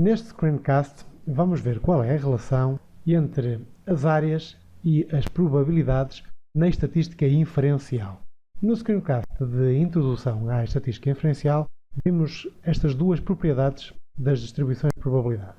Neste screencast vamos ver qual é a relação entre as áreas e as probabilidades na estatística inferencial. No screencast de introdução à estatística inferencial vimos estas duas propriedades das distribuições de probabilidade.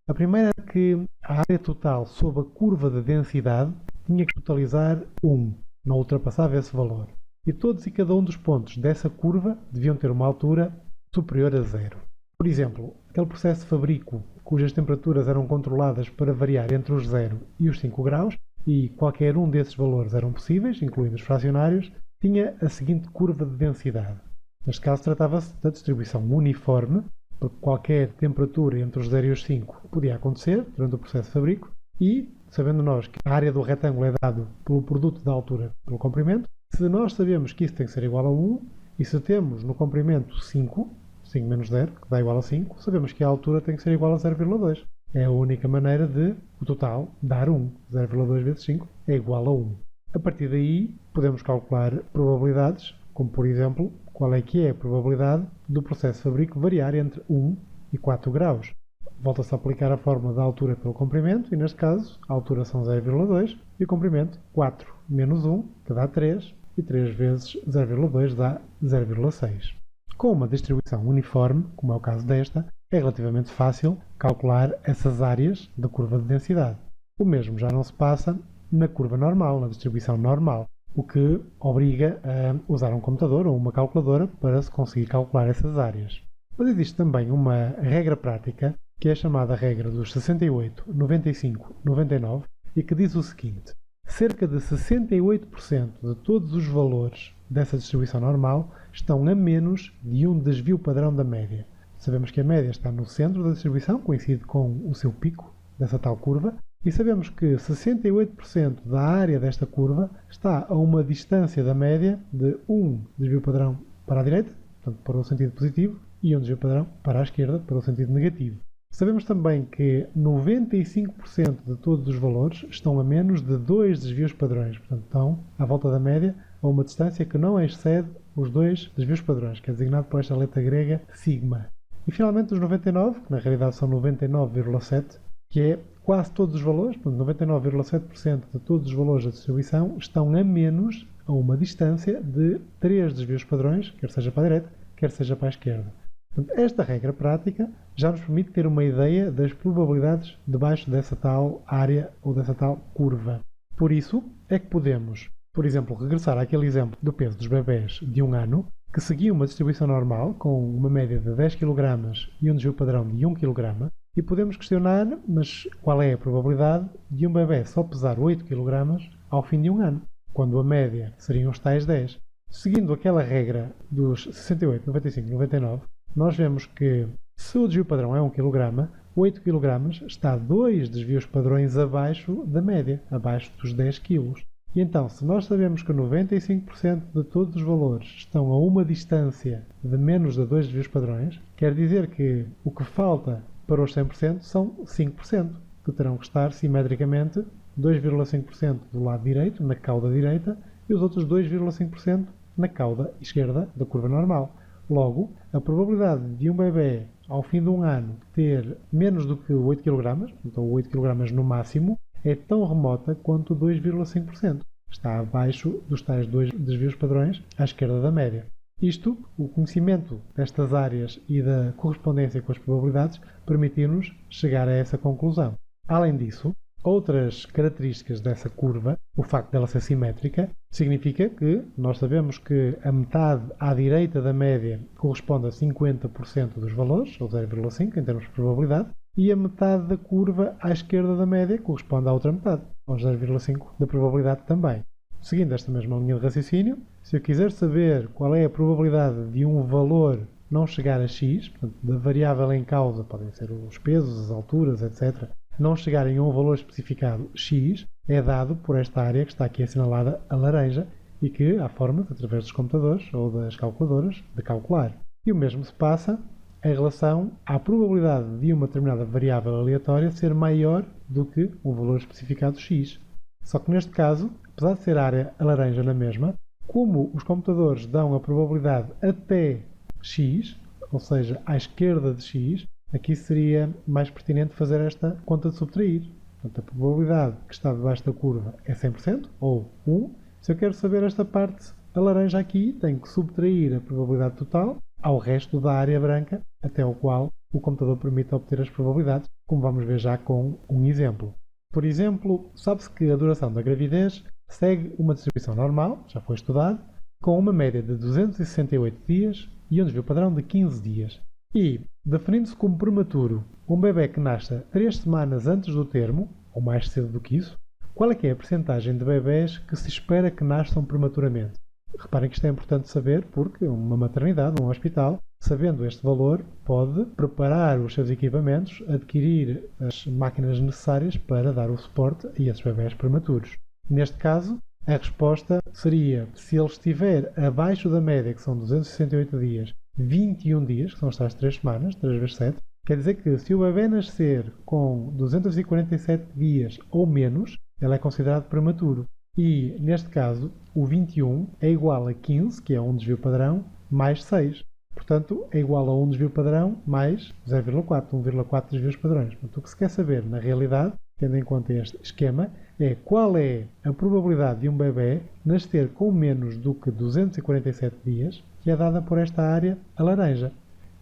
A primeira é que a área total sob a curva de densidade tinha que totalizar 1, não ultrapassava esse valor. E todos e cada um dos pontos dessa curva deviam ter uma altura superior a 0. Por exemplo, aquele processo de fabrico cujas temperaturas eram controladas para variar entre os 0 e os 5 graus, e qualquer um desses valores eram possíveis, incluindo os fracionários, tinha a seguinte curva de densidade. Neste caso tratava-se da distribuição uniforme, porque qualquer temperatura entre os 0 e os 5 podia acontecer durante o processo de fabrico, e, sabendo nós que a área do retângulo é dado pelo produto da altura pelo comprimento, se nós sabemos que isso tem que ser igual a 1, e se temos no comprimento 5 menos 0, que dá igual a 5, sabemos que a altura tem que ser igual a 0,2. É a única maneira de o total dar 1. 0,2 vezes 5 é igual a 1. A partir daí, podemos calcular probabilidades, como por exemplo, qual é que é a probabilidade do processo de fabrico variar entre 1 e 4 graus. Volta-se a aplicar a fórmula da altura pelo comprimento, e neste caso, a altura são 0,2 e o comprimento 4 menos 1, que dá 3, e 3 vezes 0,2 dá 0,6. Com uma distribuição uniforme, como é o caso desta, é relativamente fácil calcular essas áreas da curva de densidade. O mesmo já não se passa na curva normal, na distribuição normal, o que obriga a usar um computador ou uma calculadora para se conseguir calcular essas áreas. Mas existe também uma regra prática, que é chamada regra dos 68, 95, 99, e que diz o seguinte: cerca de 68% de todos os valores dessa distribuição normal estão a menos de um desvio padrão da média. Sabemos que a média está no centro da distribuição, coincide com o seu pico dessa tal curva, e sabemos que 68% da área desta curva está a uma distância da média de um desvio padrão para a direita, portanto para o sentido positivo, e um desvio padrão para a esquerda, para o sentido negativo. Sabemos também que 95% de todos os valores estão a menos de 2 desvios padrões, portanto estão à volta da média a uma distância que não excede os 2 desvios padrões, que é designado por esta letra grega sigma. E finalmente os 99, que na realidade são 99,7, que é quase todos os valores, portanto 99,7% de todos os valores da distribuição estão a menos a uma distância de 3 desvios padrões, quer seja para a direita, quer seja para a esquerda. Portanto, esta regra prática já nos permite ter uma ideia das probabilidades debaixo dessa tal área ou dessa tal curva. Por isso é que podemos, por exemplo, regressar àquele exemplo do peso dos bebés de 1 ano, que seguia uma distribuição normal com uma média de 10 kg e um desvio padrão de 1 kg, e podemos questionar, mas qual é a probabilidade de um bebé só pesar 8 kg ao fim de 1 ano, quando a média seriam os tais 10. Seguindo aquela regra dos 68, 95 e 99, nós vemos que, se o desvio padrão é 1 kg, 8 kg está 2 desvios padrões abaixo da média, abaixo dos 10 kg. E então, se nós sabemos que 95% de todos os valores estão a uma distância de menos de 2 desvios padrões, quer dizer que o que falta para os 100% são 5%, que terão que estar simetricamente 2,5% do lado direito, na cauda direita, e os outros 2,5% na cauda esquerda da curva normal. Logo, a probabilidade de um bebê ao fim de 1 ano ter menos do que 8 kg, então 8 kg no máximo, é tão remota quanto 2,5%. Está abaixo dos tais 2 desvios padrões à esquerda da média. Isto, o conhecimento destas áreas e da correspondência com as probabilidades, permitiu-nos chegar a essa conclusão. Além disso, outras características dessa curva, o facto dela ser simétrica, significa que nós sabemos que a metade à direita da média corresponde a 50% dos valores, ou 0,5 em termos de probabilidade, e a metade da curva à esquerda da média corresponde à outra metade, aos 0,5 da probabilidade também. Seguindo esta mesma linha de raciocínio, se eu quiser saber qual é a probabilidade de um valor não chegar a x, portanto, da variável em causa, podem ser os pesos, as alturas, etc., não chegarem a um valor especificado x, é dado por esta área que está aqui assinalada a laranja e que há formas, através dos computadores ou das calculadoras, de calcular. E o mesmo se passa em relação à probabilidade de uma determinada variável aleatória ser maior do que um valor especificado x. Só que neste caso, apesar de ser a área a laranja na mesma, como os computadores dão a probabilidade até x, ou seja, à esquerda de x, aqui seria mais pertinente fazer esta conta de subtrair. Portanto, a probabilidade que está debaixo da curva é 100%, ou 1. Se eu quero saber esta parte, a laranja aqui, tenho que subtrair a probabilidade total ao resto da área branca, até o qual o computador permite obter as probabilidades, como vamos ver já com um exemplo. Por exemplo, sabe-se que a duração da gravidez segue uma distribuição normal, já foi estudado, com uma média de 268 dias e um desvio padrão de 15 dias. E, definindo-se como prematuro um bebê que nasça 3 semanas antes do termo, ou mais cedo do que isso, qual é que é a percentagem de bebés que se espera que nasçam prematuramente? Reparem que isto é importante saber porque uma maternidade, um hospital, sabendo este valor, pode preparar os seus equipamentos, adquirir as máquinas necessárias para dar o suporte a esses bebés prematuros. Neste caso, a resposta seria, se ele estiver abaixo da média, que são 268 dias, 21 dias, que são as tais 3 semanas, 3 vezes 7, quer dizer que se o bebê nascer com 247 dias ou menos, ele é considerado prematuro. E, neste caso, o 21 é igual a 15, que é um desvio padrão, mais 6. Portanto, é igual a um desvio padrão mais 0,4, 1,4 desvios padrões. Portanto, o que se quer saber, na realidade, tendo em conta este esquema, é qual é a probabilidade de um bebê nascer com menos do que 247 dias, que é dada por esta área, a laranja.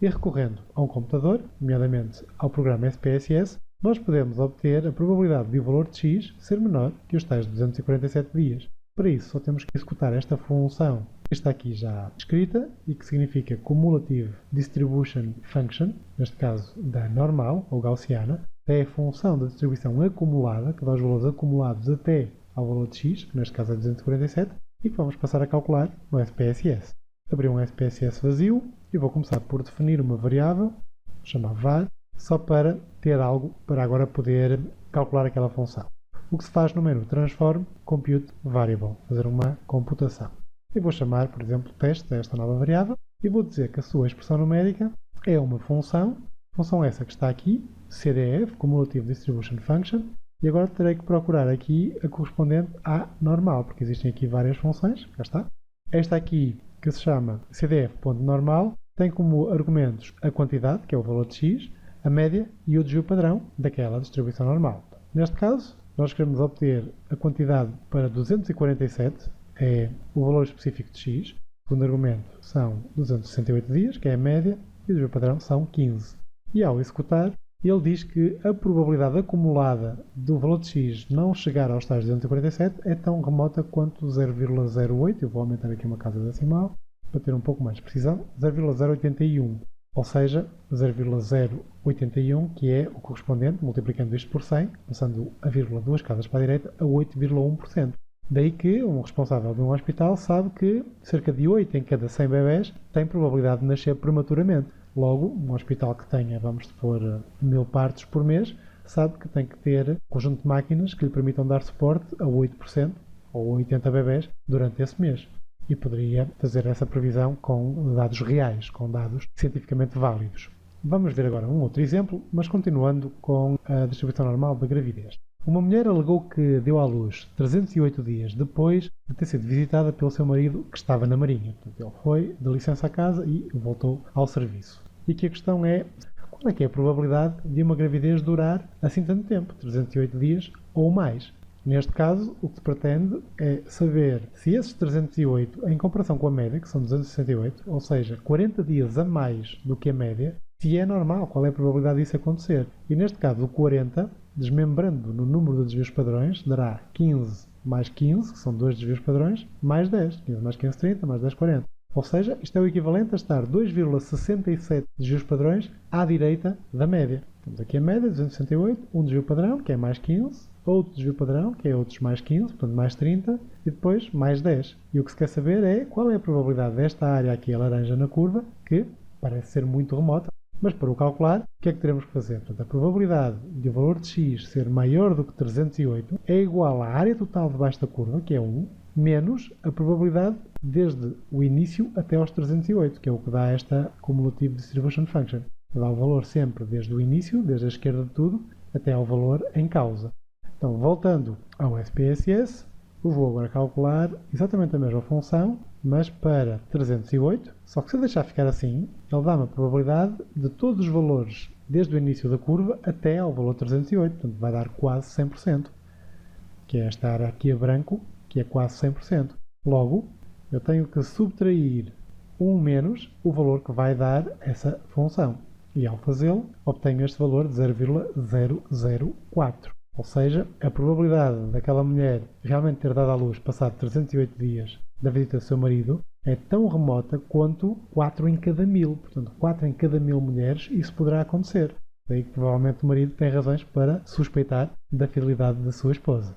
E recorrendo a um computador, nomeadamente ao programa SPSS, nós podemos obter a probabilidade de o valor de x ser menor que os tais 247 dias. Para isso, só temos que executar esta função que está aqui já escrita e que significa Cumulative Distribution Function, neste caso da normal ou gaussiana, é a função da distribuição acumulada, que dá os valores acumulados até ao valor de x, que neste caso é 247, e que vamos passar a calcular no SPSS. Abri um SPSS vazio e vou começar por definir uma variável, chamar var, só para ter algo para agora poder calcular aquela função. O que se faz no menu Transform Compute Variable, fazer uma computação. Eu vou chamar, por exemplo, teste a esta nova variável e vou dizer que a sua expressão numérica é uma função essa que está aqui, CDF, Cumulative Distribution Function, e agora terei que procurar aqui a correspondente à normal, porque existem aqui várias funções, cá está. Esta aqui, que se chama CDF.normal, tem como argumentos a quantidade, que é o valor de x, a média e o desvio padrão daquela distribuição normal. Neste caso, nós queremos obter a quantidade para 247, é o valor específico de x. O segundo argumento são 268 dias, que é a média, e o desvio padrão são 15. E ao executar, ele diz que a probabilidade acumulada do valor de x não chegar aos tais 247 é tão remota quanto 0,08, eu vou aumentar aqui uma casa decimal, para ter um pouco mais de precisão, 0,081. Ou seja, 0,081, que é o correspondente, multiplicando isto por 100, passando a vírgula duas casas para a direita, a 8,1%. Daí que um responsável de um hospital sabe que cerca de 8 em cada 100 bebés têm probabilidade de nascer prematuramente. Logo, um hospital que tenha, vamos supor, 1000 partos por mês, sabe que tem que ter um conjunto de máquinas que lhe permitam dar suporte a 8% ou 80 bebés durante esse mês. E poderia fazer essa previsão com dados reais, com dados cientificamente válidos. Vamos ver agora um outro exemplo, mas continuando com a distribuição normal da gravidez. Uma mulher alegou que deu à luz 308 dias depois de ter sido visitada pelo seu marido que estava na Marinha. Portanto, ele foi de licença à casa e voltou ao serviço. E que a questão é, qual é que é a probabilidade de uma gravidez durar assim tanto tempo, 308 dias ou mais? Neste caso, o que se pretende é saber se esses 308, em comparação com a média, que são 268, ou seja, 40 dias a mais do que a média, se é normal, qual é a probabilidade disso acontecer. E neste caso, o 40, desmembrando no número de desvios padrões, dará 15 mais 15, que são 2 desvios padrões, mais 10. 15 mais 15, 30, mais 10, 40. Ou seja, isto é o equivalente a estar 2,67 desvios padrões à direita da média. Temos aqui a média, 268, um desvio padrão, que é mais 15, outro desvio padrão, que é outros mais 15, portanto mais 30, e depois mais 10. E o que se quer saber é qual é a probabilidade desta área aqui, a laranja na curva, que parece ser muito remota, mas para o calcular, o que é que teremos que fazer? Portanto, a probabilidade de o valor de x ser maior do que 308 é igual à área total debaixo da curva, que é 1, menos a probabilidade desde o início até aos 308, que é o que dá esta Cumulative Distribution Function. Dá o valor sempre desde o início, desde a esquerda de tudo, até ao valor em causa. Então, voltando ao SPSS, eu vou agora calcular exatamente a mesma função, mas para 308, só que se eu deixar ficar assim, ele dá-me a probabilidade de todos os valores desde o início da curva até ao valor 308, portanto vai dar quase 100%, que é esta área aqui a branco, que é quase 100%. Logo, eu tenho que subtrair 1 menos o valor que vai dar essa função. E ao fazê-lo, obtenho este valor de 0,004. Ou seja, a probabilidade daquela mulher realmente ter dado à luz passado 308 dias da visita do seu marido é tão remota quanto 4 em cada 1000. Portanto, 4 em cada 1000 mulheres isso poderá acontecer. Daí que provavelmente o marido tem razões para suspeitar da fidelidade da sua esposa.